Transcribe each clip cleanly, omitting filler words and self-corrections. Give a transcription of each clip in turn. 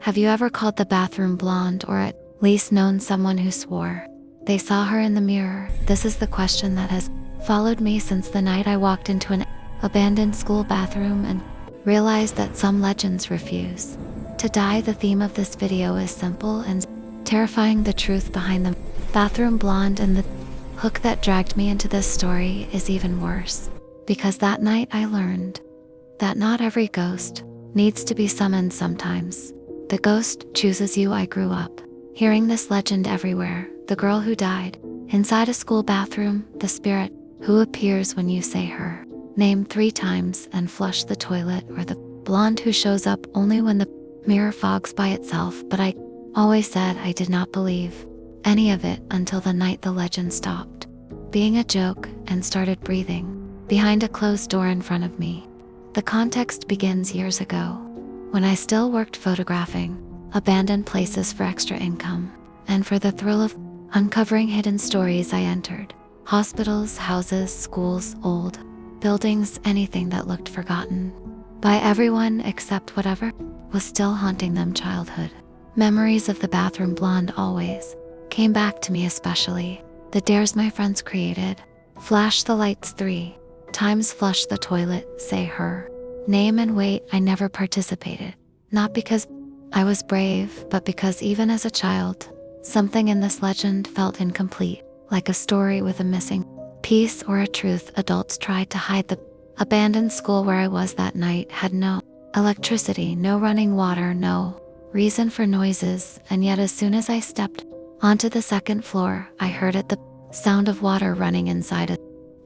Have you ever called the bathroom blonde, or at least known someone who swore they saw her in the mirror? This is the question that has followed me since the night I walked into an abandoned school bathroom and realized that some legends refuse to die. The theme of this video is simple and terrifying: the truth behind the bathroom blonde. And the hook that dragged me into this story is even worse, because that night I learned that not every ghost needs to be summoned. Sometimes the ghost chooses you. I grew up hearing this legend everywhere: the girl who died inside a school bathroom, the spirit who appears when you say her name 3 times and flush the toilet, or the blonde who shows up only when the mirror fogs by itself. But I always said I did not believe any of it until the night the legend stopped being a joke and started breathing behind a closed door in front of me. The context begins years ago, when I still worked photographing abandoned places for extra income, and for the thrill of uncovering hidden stories, I entered hospitals, houses, schools, old buildings, anything that looked forgotten by everyone except whatever was still haunting them. Childhood memories of the bathroom blonde always came back to me, especially the dares my friends created: flash the lights 3 times, flush the toilet, say her name, and wait. I never participated, not because I was brave, but because even as a child, something in this legend felt incomplete, like a story with a missing piece or a truth adults tried to hide. The abandoned school where I was that night had no electricity, no running water, no reason for noises, and yet as soon as I stepped onto the 2nd floor, I heard it: the sound of water running inside a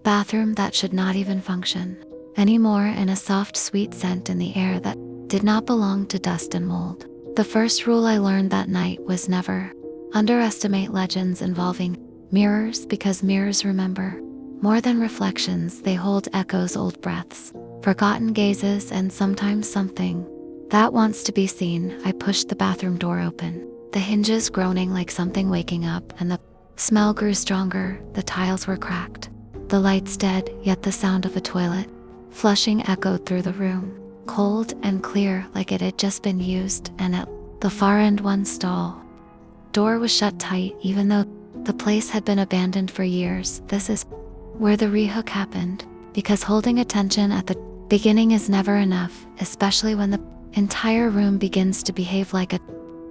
bathroom that should not even function anymore, and a soft, sweet scent in the air that did not belong to dust and mold. The first rule I learned that night was never underestimate legends involving mirrors, because mirrors remember more than reflections. They hold echoes, old breaths, forgotten gazes, and sometimes something that wants to be seen. I pushed the bathroom door open, the hinges groaning like something waking up, and the smell grew stronger. The tiles were cracked, the lights dead, yet the sound of a toilet flushing echoed through the room, cold and clear, like it had just been used. And at the far end, one stall door was shut tight, even though the place had been abandoned for years. This is where the rehook happened, because holding attention at the beginning is never enough, especially when the entire room begins to behave like a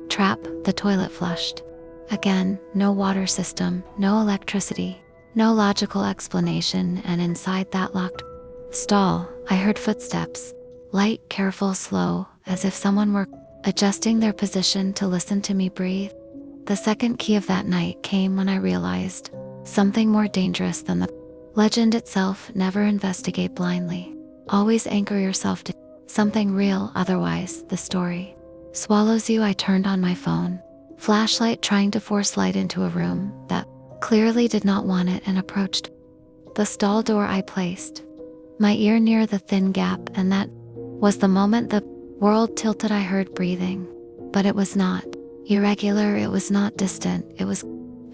trap. The toilet flushed again, no water system, no electricity, no logical explanation, and inside that locked stall, I heard footsteps, light, careful, slow, as if someone were adjusting their position to listen to me breathe. The second key of that night came when I realized something more dangerous than the legend itself: never investigate blindly. Always anchor yourself to something real, otherwise the story swallows you. I turned on my phone, flashlight, trying to force light into a room that clearly did not want it, and approached the stall door. I placed my ear near the thin gap, and that was the moment the world tilted. I heard breathing, but it was not irregular, it was not distant, it was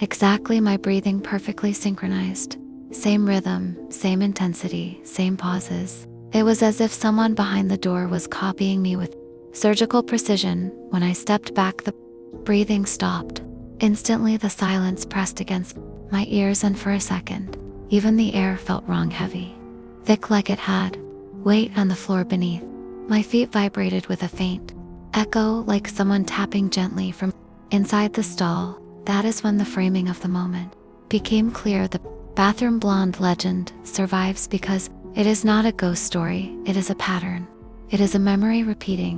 exactly my breathing, perfectly synchronized. Same rhythm, same intensity, same pauses. It was as if someone behind the door was copying me with surgical precision. When I stepped back, the breathing stopped. Instantly, the silence pressed against my ears, and for a second, even the air felt wrong, heavy, thick, like it had weight on the floor beneath. My feet vibrated with a faint echo, like someone tapping gently from inside the stall. That is when the framing of the moment became clear. The bathroom blonde legend survives because it is not a ghost story, it is a pattern. It is a memory repeating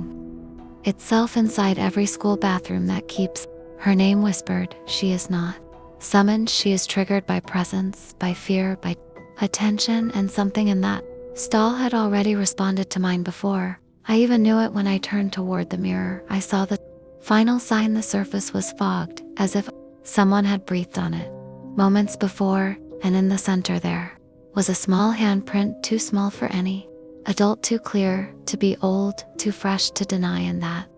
itself inside every school bathroom that keeps her name whispered. She is not summoned, she is triggered by presence, by fear, by attention, and something in that stall had already responded to mine before I even knew it. When I turned toward the mirror, I saw the final sign. The surface was fogged, as if someone had breathed on it moments before, and in the center there was a small handprint, too small for any adult, too clear to be old, too fresh to deny. And that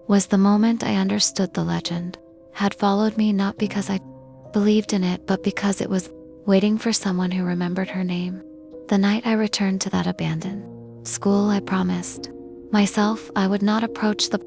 was the moment I understood the legend had followed me, not because I believed in it, but because it was waiting for someone who remembered her name. The night I returned to that abandoned school, I promised myself I would not approach the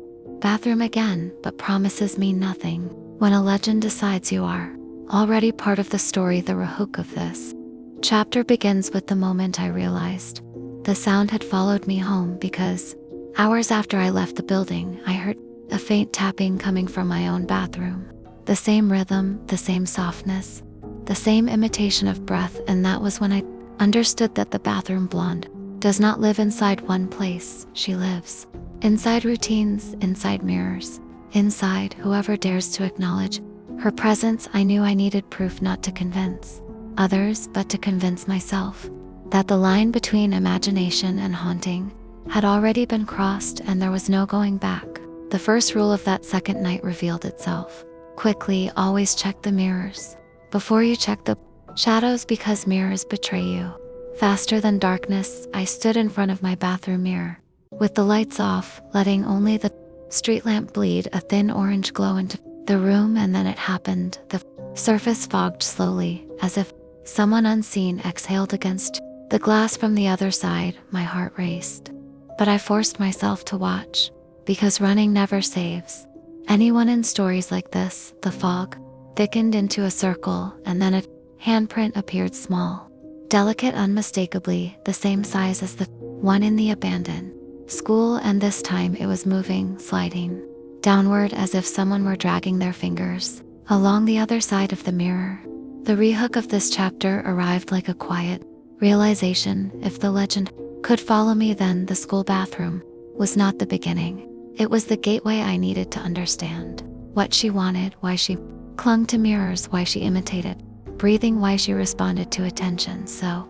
bathroom again, but promises mean nothing when a legend decides you are already part of the story. The hook of this chapter begins with the moment I realized the sound had followed me home, because hours after I left the building, I heard a faint tapping coming from my own bathroom. The same rhythm, the same softness, the same imitation of breath, and that was when I understood that the bathroom blonde does not live inside one place. She lives inside routines, inside mirrors, inside whoever dares to acknowledge her presence. I knew I needed proof, not to convince others, but to convince myself that the line between imagination and haunting had already been crossed, and there was no going back. The first rule of that second night revealed itself quickly. Always check the mirrors before you check the shadows, because mirrors betray you faster than darkness. I stood in front of my bathroom mirror with the lights off, letting only the street lamp bleed a thin orange glow into the room, and then it happened. The surface fogged slowly, as if someone unseen exhaled against the glass from the other side. My heart raced, but I forced myself to watch, because running never saves anyone in stories like this. The fog thickened into a circle, and then a handprint appeared, small, delicate, unmistakably the same size as the one in the abandoned school, and this time it was moving, sliding downward, as if someone were dragging their fingers along the other side of the mirror. The rehook of this chapter arrived like a quiet realization. If the legend could follow me, then the school bathroom was not the beginning. It was the gateway I needed to understand what she wanted, why she clung to mirrors, why she imitated breathing, why she responded to attention so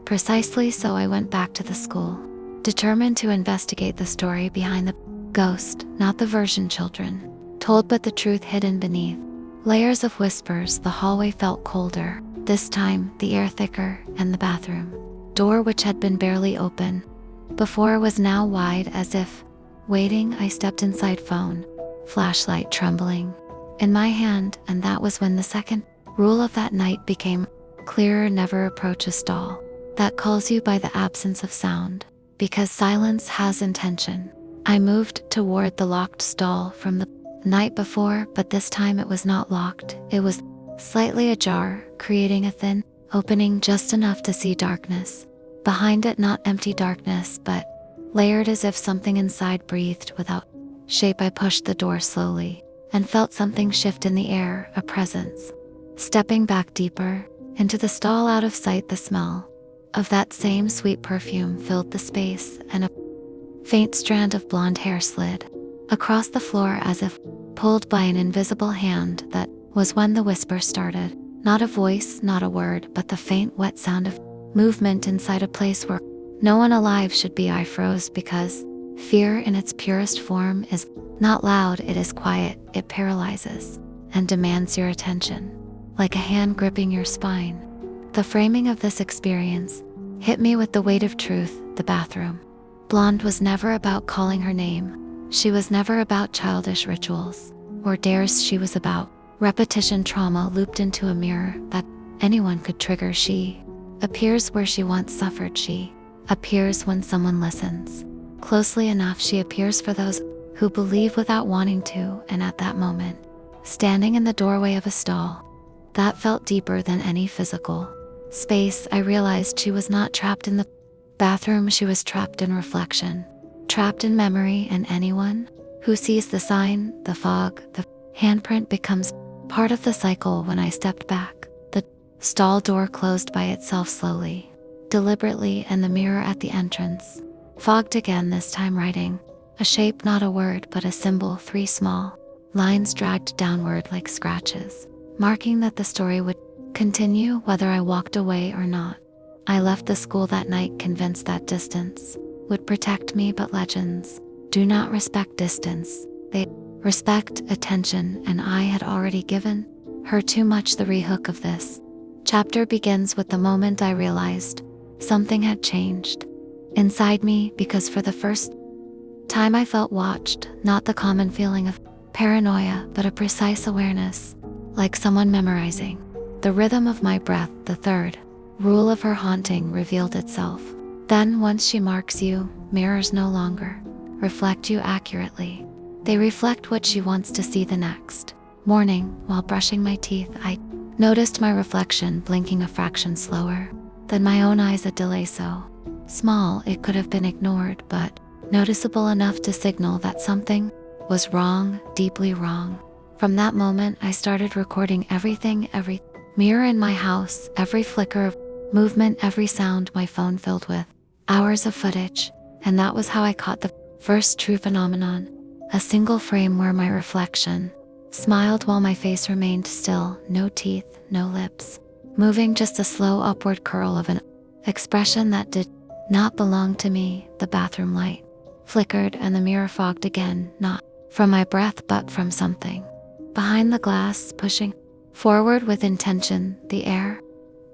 precisely. So I went back to the school, determined to investigate the story behind the ghost, not the version children told, but the truth hidden beneath layers of whispers. The hallway felt colder this time, the air thicker, and the bathroom door, which had been barely open before, was now wide, as if waiting. I stepped inside, phone, flashlight trembling in my hand, and that was when the second rule of that night became clearer. Never approach a stall that calls you by the absence of sound, because silence has intention. I moved toward the locked stall from the night before, but this time it was not locked. It was slightly ajar, creating a thin opening just enough to see darkness behind it. Not empty darkness, but layered, as if something inside breathed without shape. I pushed the door slowly and felt something shift in the air, a presence. Stepping back deeper into the stall, out of sight, the smell of that same sweet perfume filled the space, and a faint strand of blonde hair slid across the floor, as if pulled by an invisible hand. That was when the whisper started. Not a voice, not a word, but the faint, wet sound of movement inside a place where no one alive should be. I froze, because fear in its purest form is not loud, it is quiet. It paralyzes and demands your attention, like a hand gripping your spine. The framing of this experience hit me with the weight of truth. The bathroom blonde was never about calling her name. She was never about childish rituals or dares. She was about repetition, trauma looped into a mirror that anyone could trigger. She appears where she once suffered. She appears when someone listens closely enough. She appears for those who believe without wanting to. And at that moment, standing in the doorway of a stall that felt deeper than any physical space, I realized she was not trapped in the bathroom. She was trapped in reflection, trapped in memory, and anyone who sees the sign, the fog, the handprint becomes part of the cycle. When I stepped back, the stall door closed by itself slowly, deliberately, and the mirror at the entrance fogged again, this time writing a shape, not a word, but a symbol. 3 small lines dragged downward like scratches, marking that the story would continue whether I walked away or not. I left the school that night convinced that distance would protect me, but legends do not respect distance. They respect attention, and I had already given her too much. The rehook of this chapter begins with the moment I realized something had changed inside me, because for the first time I felt watched, not the common feeling of paranoia, but a precise awareness, like someone memorizing the rhythm of my breath. The third rule of her haunting revealed itself. Then, once she marks you, mirrors no longer reflect you accurately. They reflect what she wants to see the next morning. While brushing my teeth, I noticed my reflection blinking a fraction slower than my own eyes, a delay so small it could have been ignored, but noticeable enough to signal that something was wrong, deeply wrong. From that moment, I started recording everything, every mirror in my house, every flicker of movement, every sound my phone filled with hours of footage. And that was how I caught the first true phenomenon, a single frame where my reflection smiled while my face remained still, no teeth, no lips moving, just a slow upward curl of an expression that did not belong to me. The bathroom light flickered and the mirror fogged again, not from my breath but from something behind the glass, pushing forward with intention. The air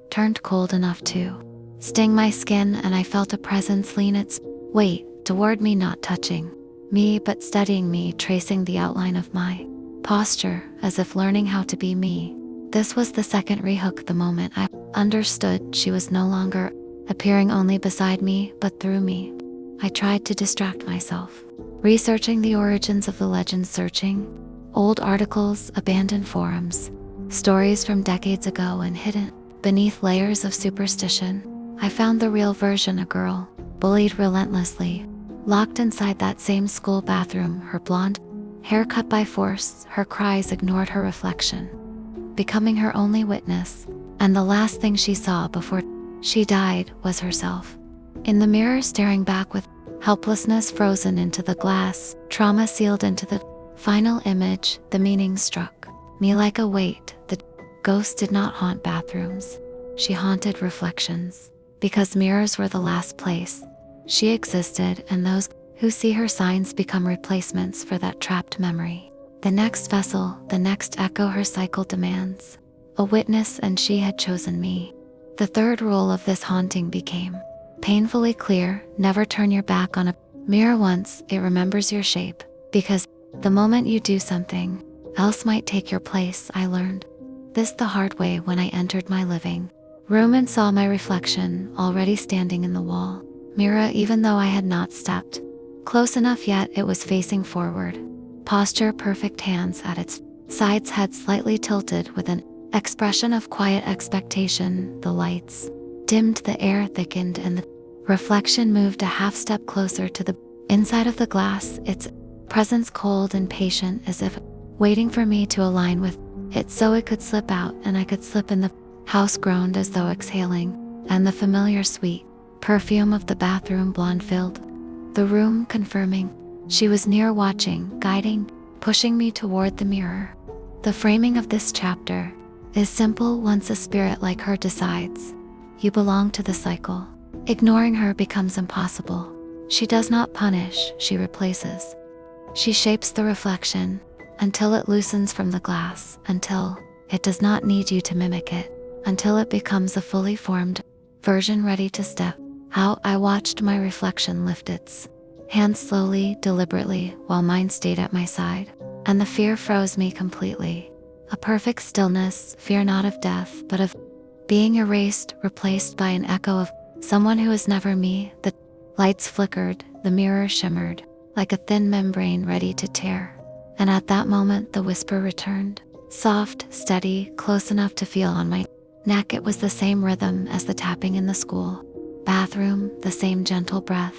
turned cold enough to sting my skin, and I felt a presence lean its weight toward me, not touching me but steadying me, tracing the outline of my posture as if learning how to be me. This was the second rehook, the moment I understood she was no longer appearing only beside me but through me. I tried to distract myself, researching the origins of the legend, searching old articles, abandoned forums, stories from decades ago, and hidden beneath layers of superstition, I found the real version: a girl bullied relentlessly, locked inside that same school bathroom, her blonde hair cut by force, her cries ignored, her reflection becoming her only witness, and the last thing she saw before she died was herself in the mirror, staring back with helplessness frozen into the glass, trauma sealed into the final image. The meaning struck me like a weight. The ghost did not haunt bathrooms, she haunted reflections, because mirrors were the last place she existed, and those who see her signs become replacements for that trapped memory. The next vessel, the next echo, her cycle demands a witness, and she had chosen me. The third rule of this haunting became painfully clear: never turn your back on a mirror once it remembers your shape, because the moment you do, something else might take your place. I learned this the hard way when I entered my living room and saw my reflection already standing in the wall mirror. Even though I had not stepped close enough yet, it was facing forward, posture perfect, hands at its sides, head slightly tilted with an expression of quiet expectation. The lights dimmed, the air thickened, and the reflection moved a half step closer to the inside of the glass, its presence cold and patient, as if waiting for me to align with it so it could slip out and I could slip in. The house groaned as though exhaling, and the familiar sweet perfume of the bathroom blonde filled the room, confirming she was near, watching, guiding, pushing me toward the mirror. The framing of this chapter is simple: once a spirit like her decides you belong to the cycle, ignoring her becomes impossible. She does not punish, she replaces. She shapes the reflection until it loosens from the glass, until it does not need you to mimic it, until it becomes a fully formed version ready to step out. I watched my reflection lift its hand slowly, deliberately, while mine stayed at my side, and the fear froze me completely. A perfect stillness, fear not of death, but of being erased, replaced by an echo of someone who is never me. The lights flickered, the mirror shimmered like a thin membrane ready to tear, and at that moment the whisper returned, soft, steady, close enough to feel on my neck. It was the same rhythm as the tapping in the school bathroom, the same gentle breath,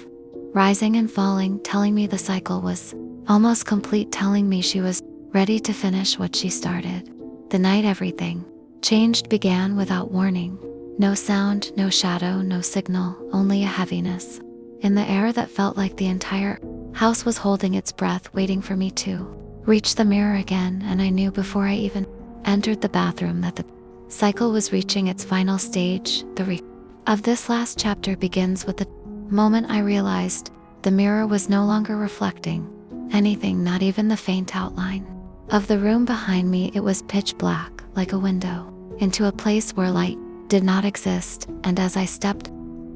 rising and falling, telling me the cycle was almost complete, telling me she was ready to finish what she started. The night everything changed began without warning. No sound, no shadow, no signal, only a heaviness in the air that felt like the entire house was holding its breath, waiting for me to reach the mirror again. And I knew before I even entered the bathroom that the cycle was reaching its final stage. The of this last chapter begins with the moment I realized the mirror was no longer reflecting anything, not even the faint outline of the room behind me. It was pitch black, like a window into a place where light did not exist, and as I stepped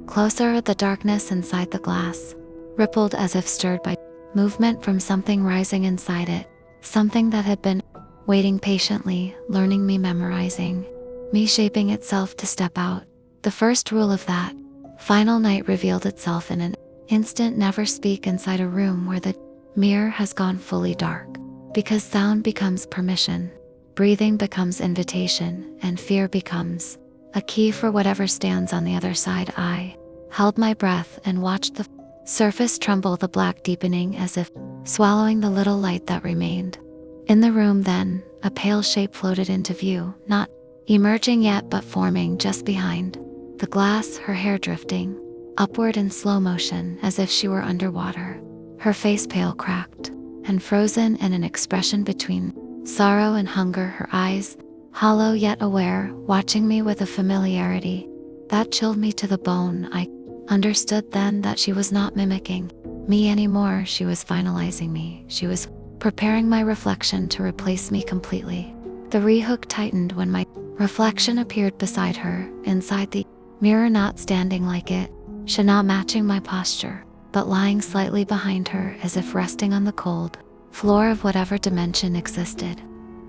closer, the darkness inside the glass rippled as if stirred by movement from something rising inside it, something that had been waiting patiently, learning me, memorizing me, shaping itself to step out. The first rule of that final night revealed itself in an instant: never speak inside a room where the mirror has gone fully dark. Because sound becomes permission, breathing becomes invitation, and fear becomes a key for whatever stands on the other side. I held my breath and watched the surface tremble, the black deepening as if swallowing the little light that remained. In the room then, a pale shape floated into view, not emerging yet but forming just behind the glass, her hair drifting upward in slow motion as if she were underwater, her face pale, cracked, and frozen in an expression between sorrow and hunger, her eyes hollow yet aware, watching me with a familiarity that chilled me to the bone. I understood then that she was not mimicking me anymore. She was finalizing me. She was preparing my reflection to replace me completely. The rehook tightened when my reflection appeared beside her, inside the mirror, not standing like it should, not matching my posture, but lying slightly behind her as if resting on the cold floor of whatever dimension existed.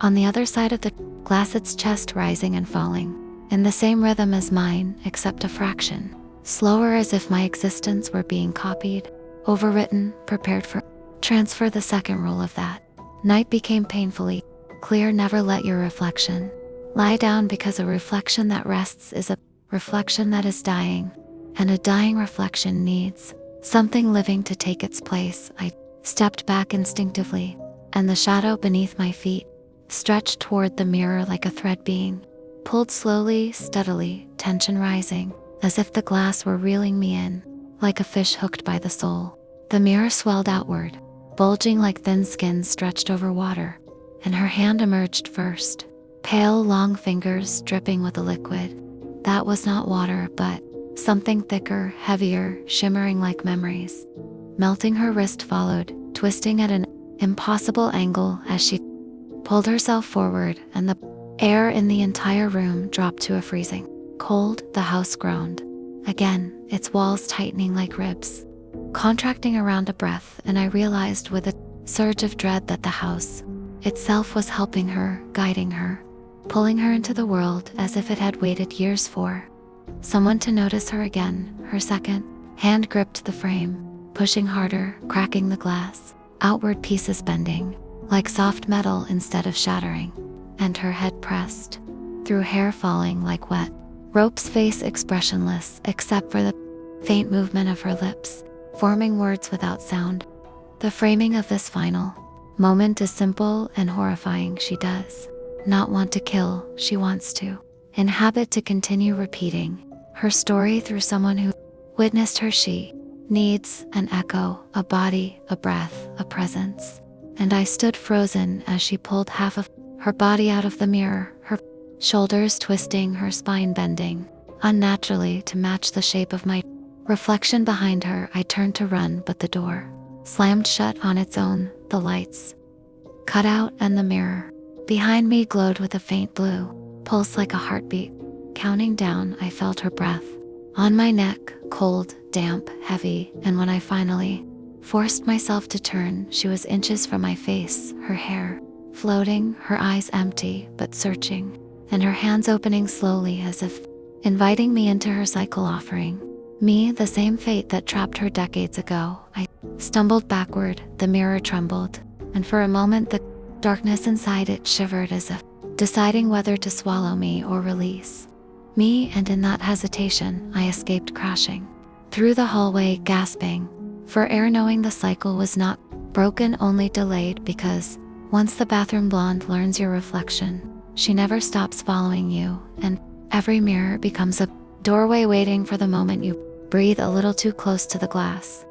On the other side of the glass, its chest rising and falling in the same rhythm as mine, except a fraction slower, as if my existence were being copied, overwritten, prepared for transfer. The second rule of that night became painfully clear: never let your reflection lie down, because a reflection that rests is a reflection that is dying, and a dying reflection needs something living to take its place. I stepped back instinctively, and the shadow beneath my feet stretched toward the mirror like a thread being pulled slowly, steadily, tension rising, as if the glass were reeling me in, like a fish hooked by the soul. The mirror swelled outward, bulging like thin skin stretched over water, and her hand emerged first, pale, long fingers dripping with a liquid that was not water, but something thicker, heavier, shimmering like memories. Melting, her wrist followed, twisting at an impossible angle as she pulled herself forward, and the air in the entire room dropped to a freezing cold. The house groaned again, its walls tightening like ribs, contracting around a breath, and I realized with a surge of dread that the house itself was helping her, guiding her, pulling her into the world as if it had waited years for someone to notice her again. Her second hand gripped the frame, pushing harder, cracking the glass, outward pieces bending like soft metal instead of shattering, and her head pressed through hair falling like wet rope's, face expressionless except for the faint movement of her lips, forming words without sound. The framing of this final moment is simple and horrifying. She does not want to kill, she wants to inhabit, to continue repeating her story through someone who witnessed her. She needs an echo, a body, a breath, a presence. And I stood frozen as she pulled half of her body out of the mirror, her shoulders twisting, her spine bending unnaturally to match the shape of my reflection behind her. I turned to run, but the door slammed shut on its own, the lights cut out, and the mirror behind me glowed with a faint blue pulse like a heartbeat counting down. I felt her breath on my neck, cold, damp, heavy, and when I finally forced myself to turn, she was inches from my face, her hair floating, her eyes empty but searching, and her hands opening slowly as if inviting me into her cycle, offering me the same fate that trapped her decades ago. I stumbled backward, the mirror trembled, and for a moment the darkness inside it shivered as if deciding whether to swallow me or release me, and in that hesitation I escaped, crashing through the hallway, gasping for air, knowing the cycle was not broken, only delayed, because once the bathroom blonde learns your reflection, she never stops following you, and every mirror becomes a doorway waiting for the moment you breathe a little too close to the glass.